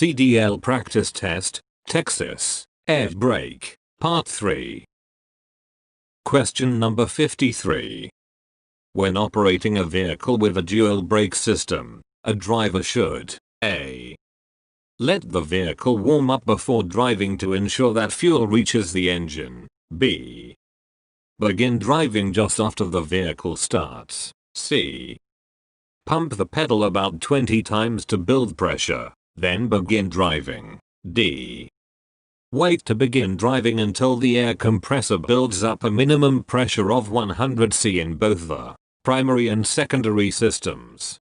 CDL Practice Test, Texas, Air Brake, Part 3. Question number 53. When operating a vehicle with a dual brake system, a driver should A. Let the vehicle warm up before driving to ensure that fuel reaches the engine. B. Begin driving just after the vehicle starts. C. Pump the pedal about 20 times to build pressure, then begin driving. D. Wait to begin driving until the air compressor builds up a minimum pressure of 100 C in both the primary and secondary systems.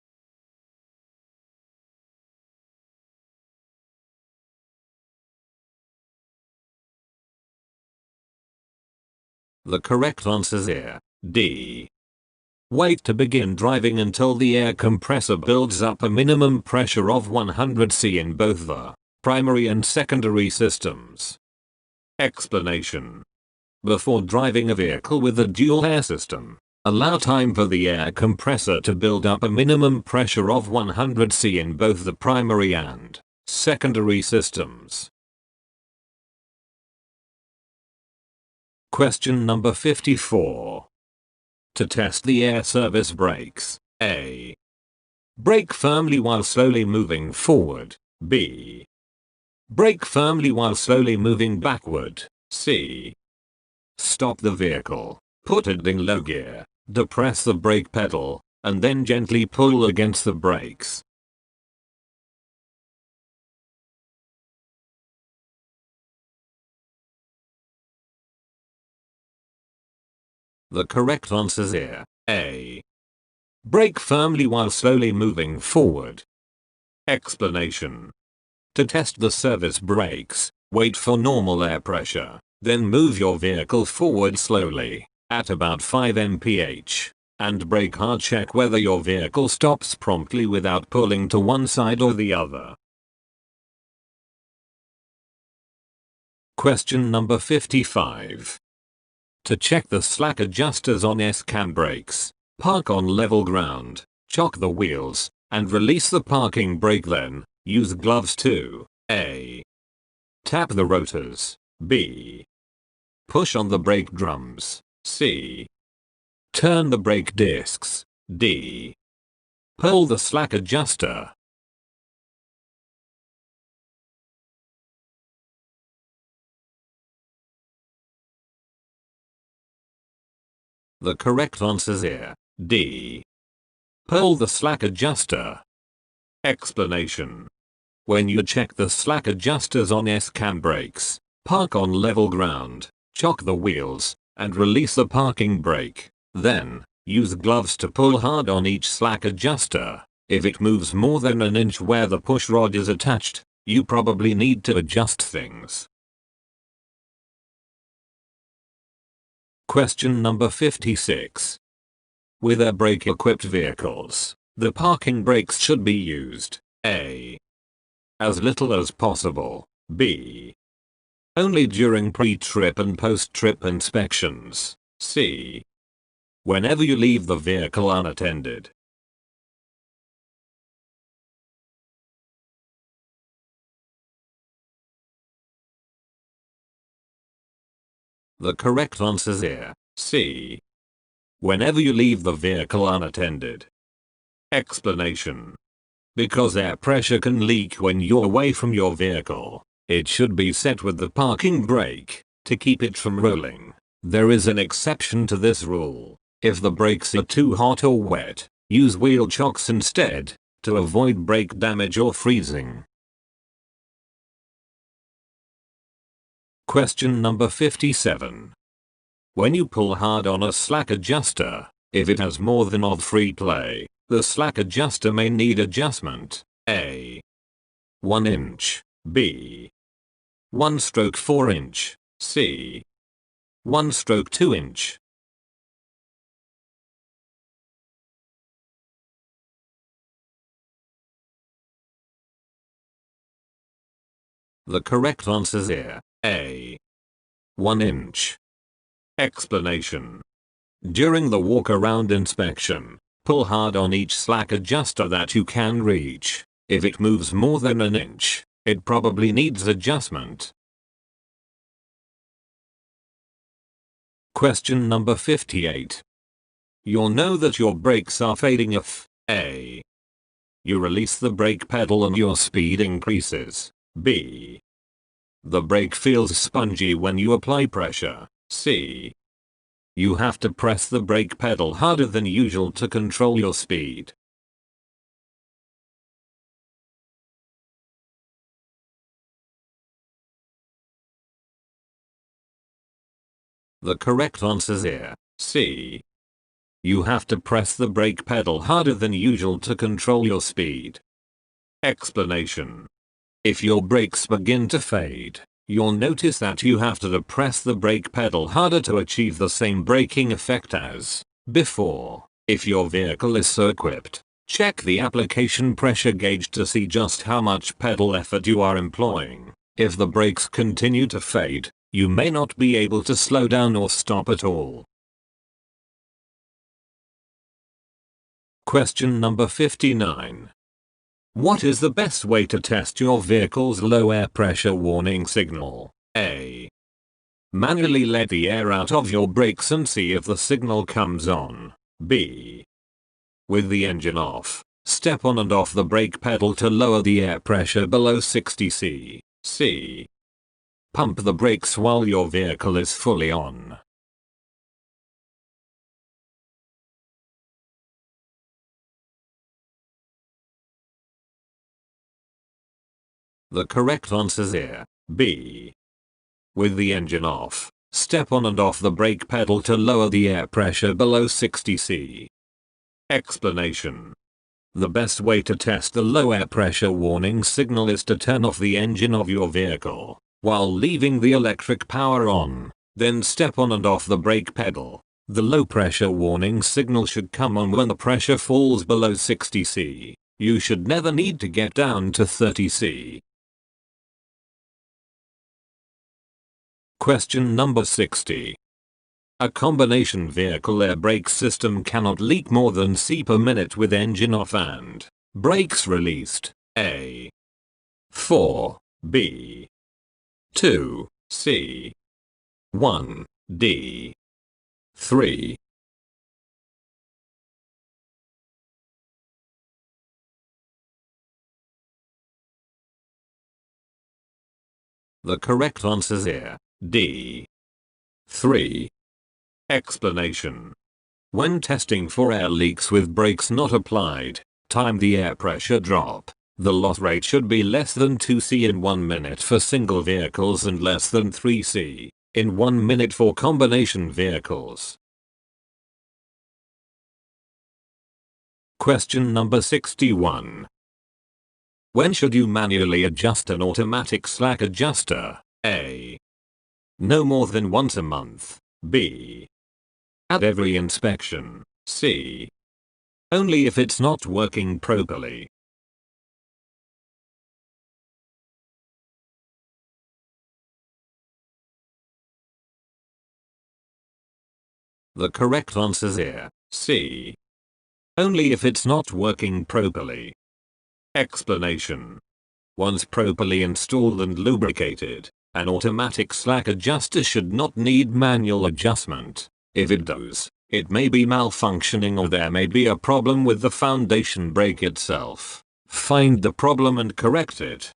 The correct answer is D. Wait to begin driving until the air compressor builds up a minimum pressure of 100 C in both the primary and secondary systems. Explanation. Before driving a vehicle with a dual air system, allow time for the air compressor to build up a minimum pressure of 100 C in both the primary and secondary systems. Question number 54. To test the air service brakes, A. Brake firmly while slowly moving forward. B. Brake firmly while slowly moving backward. C. Stop the vehicle, put it in low gear, depress the brake pedal, and then gently pull against the brakes. The correct answer is A. Brake firmly while slowly moving forward. Explanation. To test the service brakes, wait for normal air pressure, then move your vehicle forward slowly, at about 5 mph, and brake hard. Check whether your vehicle stops promptly without pulling to one side or the other. Question number 55. To check the slack adjusters on S-cam brakes, park on level ground, chock the wheels, and release the parking brake. Then, use gloves to A. Tap the rotors. B. Push on the brake drums. C. Turn the brake discs. D. Pull the slack adjuster. The correct answer is D. Pull the slack adjuster. Explanation. When you check the slack adjusters on S-cam brakes, park on level ground, chock the wheels, and release the parking brake. Then, use gloves to pull hard on each slack adjuster. If it moves more than an inch where the push rod is attached, you probably need to adjust things. Question number 56. With air brake equipped vehicles, the parking brakes should be used A. As little as possible. B. Only during pre-trip and post-trip inspections. C. Whenever you leave the vehicle unattended. The correct answer is C. Whenever you leave the vehicle unattended. Explanation. Because air pressure can leak when you're away from your vehicle, it should be set with the parking brake to keep it from rolling. There is an exception to this rule. If the brakes are too hot or wet, use wheel chocks instead to avoid brake damage or freezing. Question number 57. When you pull hard on a slack adjuster, if it has more than of free play, the slack adjuster may need adjustment. A. 1 inch. B. 1/4 inch. C. 1/2 inch. The correct answer is A. 1 inch. Explanation. During the walk-around inspection, pull hard on each slack adjuster that you can reach. If it moves more than an inch, It probably needs adjustment. Question number 58. You'll know that your brakes are fading if A. You release the brake pedal and your speed increases. B. The brake feels spongy when you apply pressure. C. You have to press the brake pedal harder than usual to control your speed. The correct answer is C. You have to press the brake pedal harder than usual to control your speed. Explanation. If your brakes begin to fade, you'll notice that you have to press the brake pedal harder to achieve the same braking effect as before. If your vehicle is so equipped, check the application pressure gauge to see just how much pedal effort you are employing. If the brakes continue to fade, you may not be able to slow down or stop at all. Question number 59. What is the best way to test your vehicle's low air pressure warning signal? A. Manually let the air out of your brakes and see if the signal comes on. B. With the engine off, step on and off the brake pedal to lower the air pressure below 60 C. C. Pump the brakes while your vehicle is fully on. The correct answer is B. With the engine off, step on and off the brake pedal to lower the air pressure below 60 C. Explanation. The best way to test the low air pressure warning signal is to turn off the engine of your vehicle, while leaving the electric power on, then step on and off the brake pedal. The low pressure warning signal should come on when the pressure falls below 60 C. You should never need to get down to 30 C. Question number 60. A combination vehicle air brake system cannot leak more than C per minute with engine off and brakes released. A. 4. B. 2. C. 1. D. 3. The correct answer is D. 3. Explanation. When testing for air leaks with brakes not applied, time the air pressure drop. The loss rate should be less than 2 C in 1 minute for single vehicles and less than 3 C in 1 minute for combination vehicles. Question number 61. When should you manually adjust an automatic slack adjuster? A. No more than once a month. B. At every inspection. C. Only if it's not working properly. The correct answer is C. Only if it's not working properly. Explanation. Once properly installed and lubricated, an automatic slack adjuster should not need manual adjustment. If it does, it may be malfunctioning or there may be a problem with the foundation brake itself. Find the problem and correct it.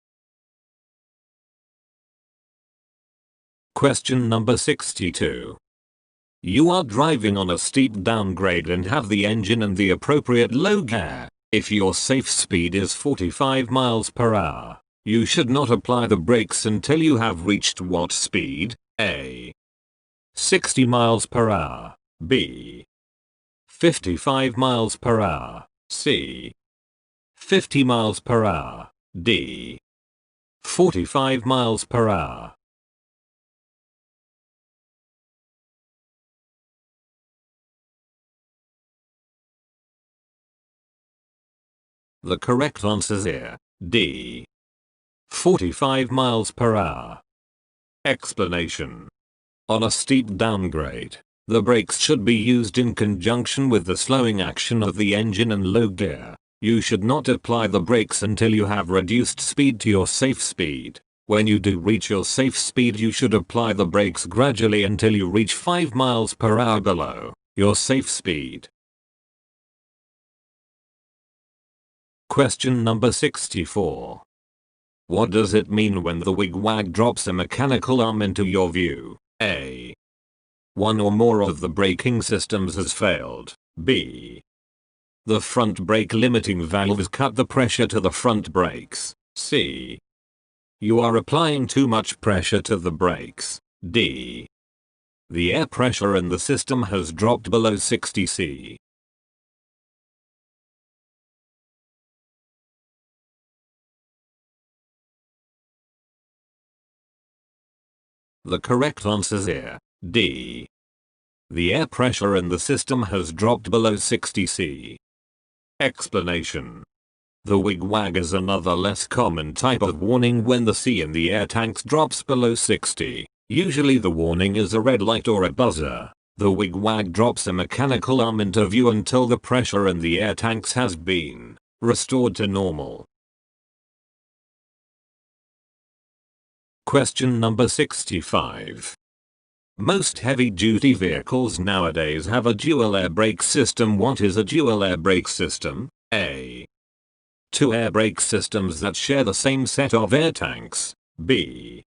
Question number 62. You are driving on a steep downgrade and have the engine in the appropriate low gear. If your safe speed is 45 miles per hour, you should not apply the brakes until you have reached what speed? A. 60 miles per hour. B. 55 miles per hour. C. 50 miles per hour. D. 45 miles per hour. The correct answer is D. 45 miles per hour. Explanation. On a steep downgrade, the brakes should be used in conjunction with the slowing action of the engine in low gear. You should not apply the brakes until you have reduced speed to your safe speed. When you do reach your safe speed, you should apply the brakes gradually until you reach 5 miles per hour below your safe speed. Question number 64. What does it mean when the wig-wag drops a mechanical arm into your view? A. One or more of the braking systems has failed. B. The front brake limiting valves cut the pressure to the front brakes. C. You are applying too much pressure to the brakes. D. The air pressure in the system has dropped below 60 C. The correct answer is here. D. The air pressure in the system has dropped below 60 C. Explanation. The wig-wag is another less common type of warning when the C in the air tanks drops below 60. Usually the warning is a red light or a buzzer. The wig-wag drops a mechanical arm into view until the pressure in the air tanks has been restored to normal. Question number 65. Most heavy-duty vehicles nowadays have a dual air brake system. What is a dual air brake system? A. Two air brake systems that share the same set of air tanks. B.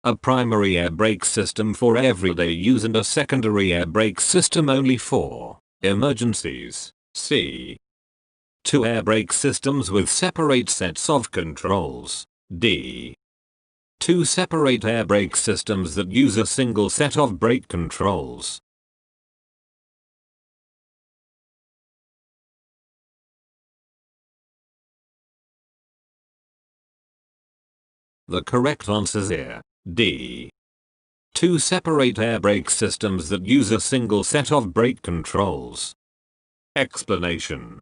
A primary air brake system for everyday use and a secondary air brake system only for emergencies. C. Two air brake systems with separate sets of controls. D. Two separate air brake systems that use a single set of brake controls. The correct answer is here. D. Two separate air brake systems that use a single set of brake controls. Explanation.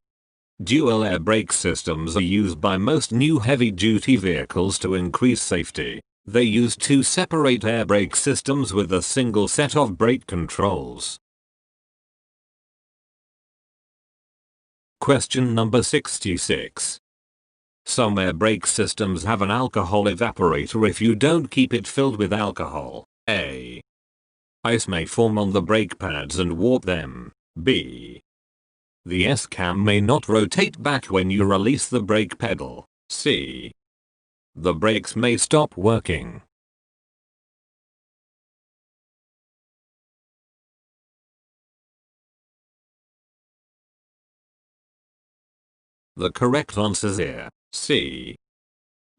Dual air brake systems are used by most new heavy-duty vehicles to increase safety. They use two separate air brake systems with a single set of brake controls. Question number 66. Some air brake systems have an alcohol evaporator if you don't keep it filled with alcohol. A. Ice may form on the brake pads and warp them. B. The S-cam may not rotate back when you release the brake pedal. C. The brakes may stop working. The correct answer is here. C.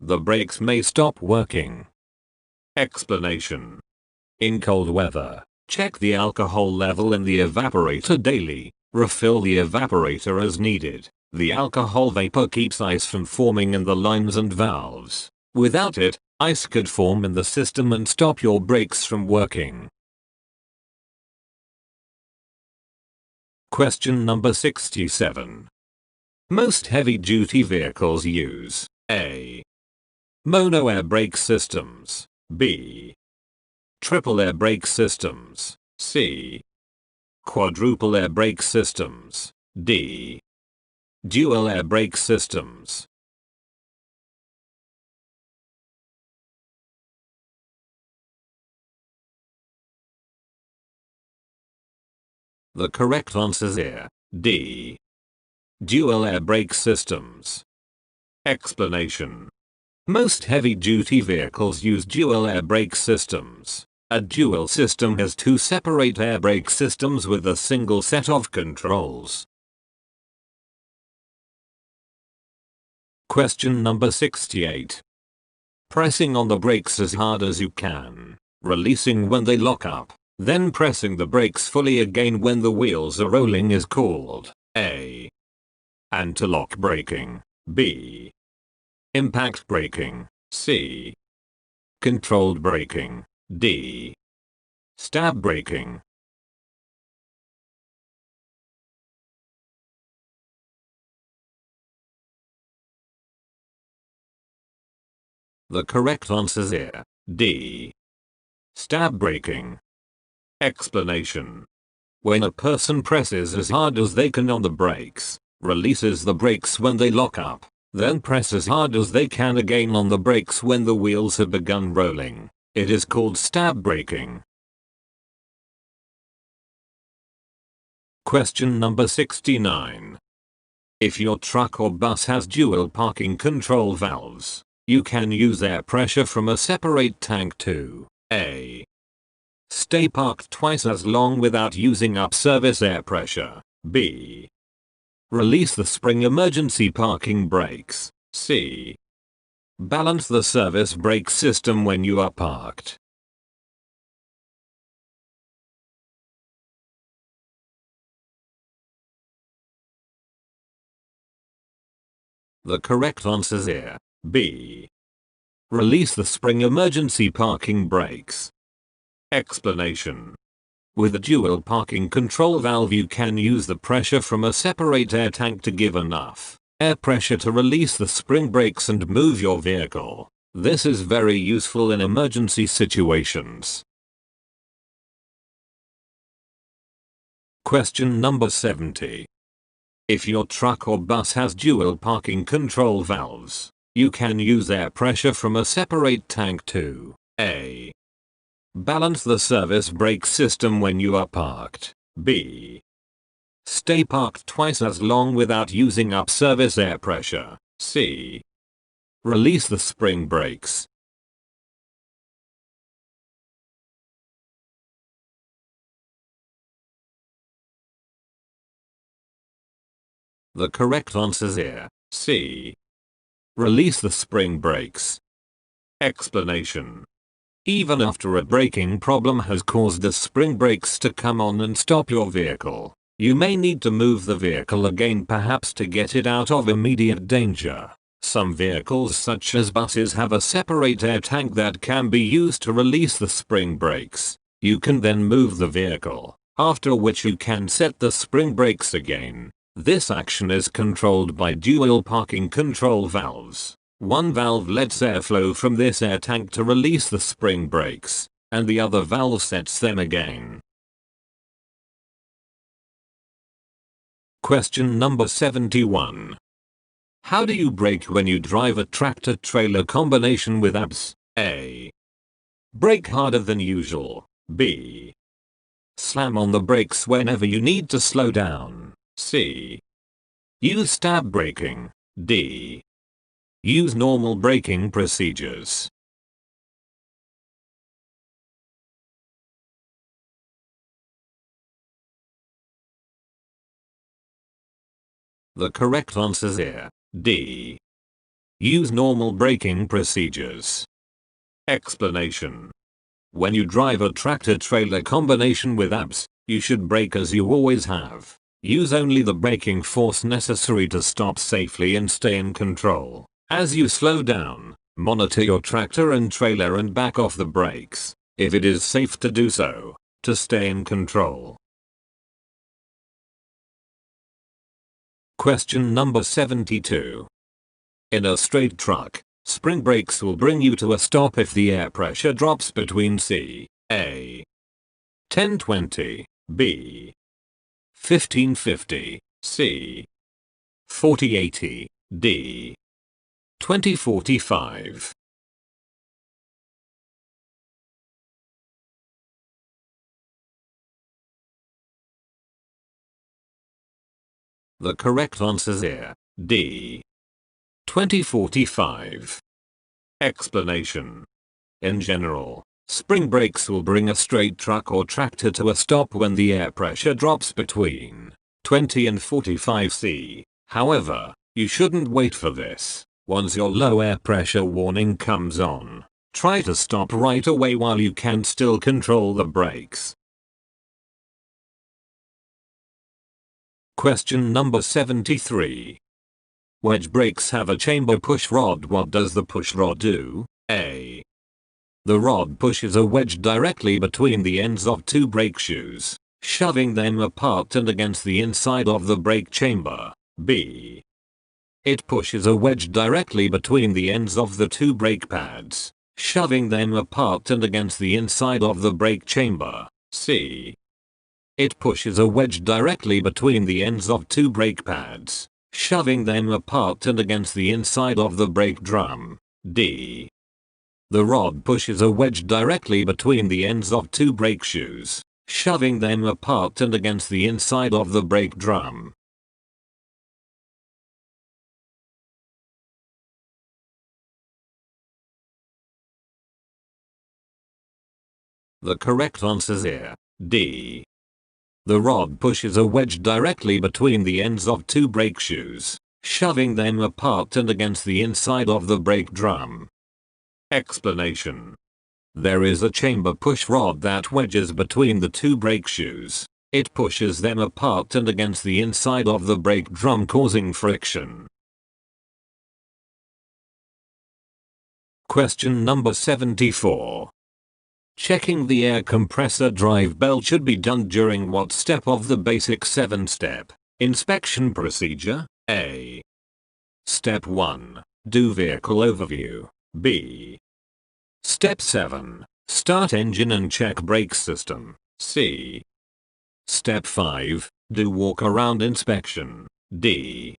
The brakes may stop working. Explanation. In cold weather, check the alcohol level in the evaporator daily. Refill the evaporator as needed. The alcohol vapor keeps ice from forming in the lines and valves. Without it, ice could form in the system and stop your brakes from working. Question number 67. Most heavy-duty vehicles use A. Mono air brake systems. B. Triple air brake systems. C. Quadruple air brake systems. D. Dual air brake systems. The correct answer is here. D. Dual air brake systems. Explanation. Most heavy-duty vehicles use dual air brake systems. A dual system has two separate air brake systems with a single set of controls. Question number 68. Pressing on the brakes as hard as you can, releasing when they lock up, then pressing the brakes fully again when the wheels are rolling is called A. Anti-lock braking. B. Impact braking. C. Controlled braking. D. Stab braking. The correct answer is here. D. Stab braking. Explanation. When a person presses as hard as they can on the brakes, releases the brakes when they lock up, then press as hard as they can again on the brakes when the wheels have begun rolling. It is called stab braking. Question number 69. If your truck or bus has dual parking control valves, you can use air pressure from a separate tank to A. Stay parked twice as long without using up service air pressure. B. Release the spring emergency parking brakes. C. Balance the service brake system when you are parked. The correct answer is here. B. Release the spring emergency parking brakes. Explanation. With a dual parking control valve you can use the pressure from a separate air tank to give enough air pressure to release the spring brakes and move your vehicle. This is very useful in emergency situations. Question number 70. If your truck or bus has dual parking control valves, you can use air pressure from a separate tank to A. Balance the service brake system when you are parked. B. Stay parked twice as long without using up service air pressure. C. Release the spring brakes. The correct answer is here. C. Release the spring brakes. Explanation. Even after a braking problem has caused the spring brakes to come on and stop your vehicle, you may need to move the vehicle again, perhaps to get it out of immediate danger. Some vehicles such as buses have a separate air tank that can be used to release the spring brakes. You can then move the vehicle, after which you can set the spring brakes again. This action is controlled by dual parking control valves. One valve lets airflow from this air tank to release the spring brakes, and the other valve sets them again. Question number 71. How do you brake when you drive a tractor-trailer combination with ABS? A. Brake harder than usual. B. Slam on the brakes whenever you need to slow down. C. Use stab braking. D. Use normal braking procedures. The correct answer is here. D. Use normal braking procedures. Explanation. When you drive a tractor-trailer combination with ABS, you should brake as you always have. Use only the braking force necessary to stop safely and stay in control. As you slow down, monitor your tractor and trailer and back off the brakes, if it is safe to do so, to stay in control. Question number 72. In a straight truck, spring brakes will bring you to a stop if the air pressure drops between C. A. 1020, B. 1550, C. 4080, D. 2045. The correct answer is here. D. 2045. Explanation. In general, spring brakes will bring a straight truck or tractor to a stop when the air pressure drops between 20 and 45 C. However, you shouldn't wait for this. Once your low air pressure warning comes on, try to stop right away while you can still control the brakes. Question number 73. Wedge brakes have a chamber push rod. What does the push rod do? A. The rod pushes a wedge directly between the ends of two brake shoes, shoving them apart and against the inside of the brake chamber. B. It pushes a wedge directly between the ends of the two brake pads, shoving them apart and against the inside of the brake chamber. C. It pushes a wedge directly between the ends of two brake pads, shoving them apart and against the inside of the brake drum. D. The rod pushes a wedge directly between the ends of two brake shoes, shoving them apart and against the inside of the brake drum. The correct answer is here, D. The rod pushes a wedge directly between the ends of two brake shoes, shoving them apart and against the inside of the brake drum. Explanation. There is a chamber push rod that wedges between the two brake shoes. It pushes them apart and against the inside of the brake drum, causing friction. Question number 74. Checking the air compressor drive belt should be done during what step of the basic 7-step inspection procedure? A. Step 1. Do vehicle overview. B. Step 7. Start engine and check brake system. C. Step 5. Do walk around inspection. D.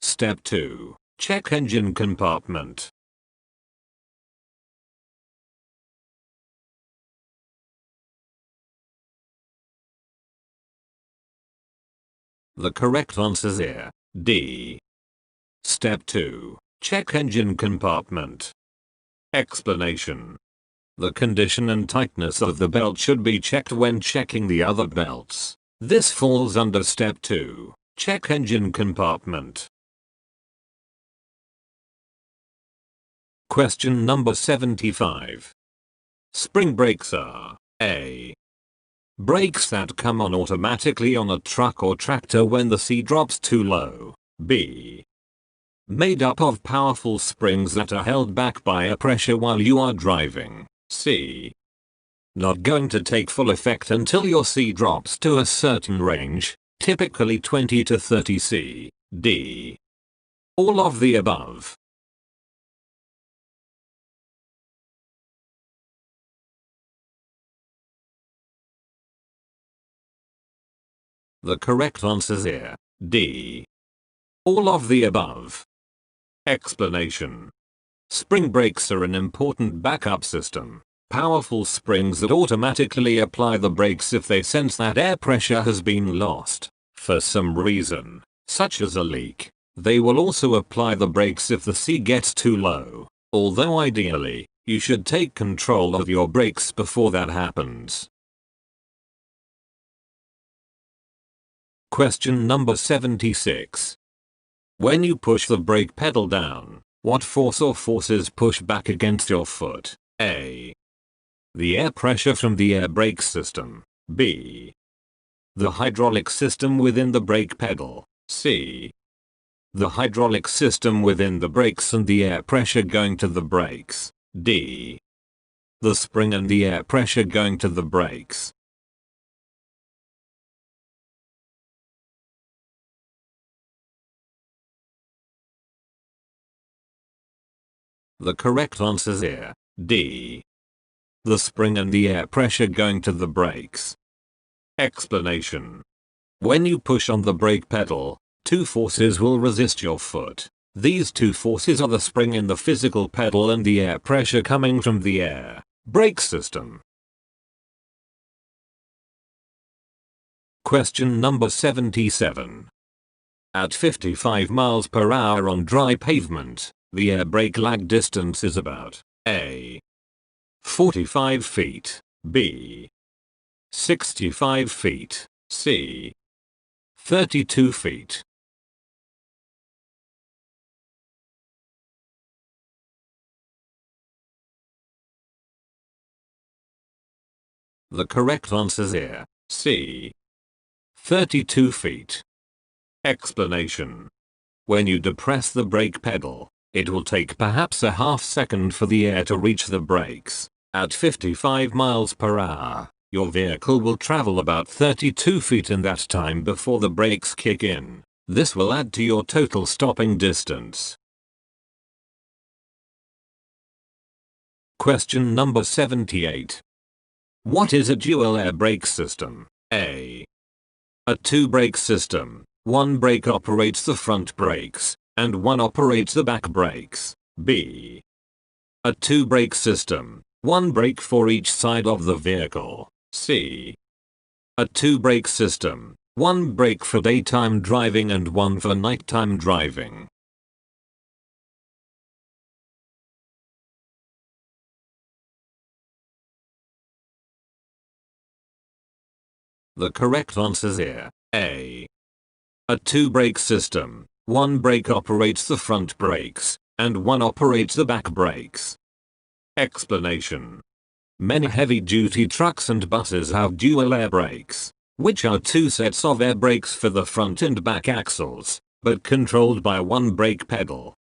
Step 2. Check engine compartment. The correct answer is here, D. Step 2. Check engine compartment. Explanation. The condition and tightness of the belt should be checked when checking the other belts. This falls under Step 2. Check engine compartment. Question number 75. Spring brakes are A. Brakes that come on automatically on a truck or tractor when the C drops too low. B. Made up of powerful springs that are held back by a pressure while you are driving. C. Not going to take full effect until your C drops to a certain range, typically 20 to 30 C. D. All of the above. The correct answer is here, D. All of the above. Explanation. Spring brakes are an important backup system. Powerful springs that automatically apply the brakes if they sense that air pressure has been lost. For some reason, such as a leak, they will also apply the brakes if the C gets too low. Although ideally, you should take control of your brakes before that happens. Question number 76. When you push the brake pedal down, what force or forces push back against your foot? A. The air pressure from the air brake system. B. The hydraulic system within the brake pedal. C. The hydraulic system within the brakes and the air pressure going to the brakes. D. The spring and the air pressure going to the brakes. The correct answer is here, D. The spring and the air pressure going to the brakes. Explanation. When you push on the brake pedal, two forces will resist your foot. These two forces are the spring in the physical pedal and the air pressure coming from the air brake system. Question number 77. At 55 miles per hour on dry pavement, the air brake lag distance is about A. 45 feet, B. 65 feet, C. 32 feet. The correct answer is here, C. 32 feet. Explanation. When you depress the brake pedal, it will take perhaps a half second for the air to reach the brakes. At 55 miles per hour, your vehicle will travel about 32 feet in that time before the brakes kick in. This will add to your total stopping distance. Question number 78. What is a dual air brake system? A. A two-brake system, one brake operates the front brakes, and one operates the back brakes. B. A two-brake system, one brake for each side of the vehicle. C. A two-brake system, one brake for daytime driving and one for nighttime driving. The correct answers here. A. A two-brake system, one brake operates the front brakes, and one operates the back brakes. Explanation. Many heavy-duty trucks and buses have dual air brakes, which are two sets of air brakes for the front and back axles, but controlled by one brake pedal.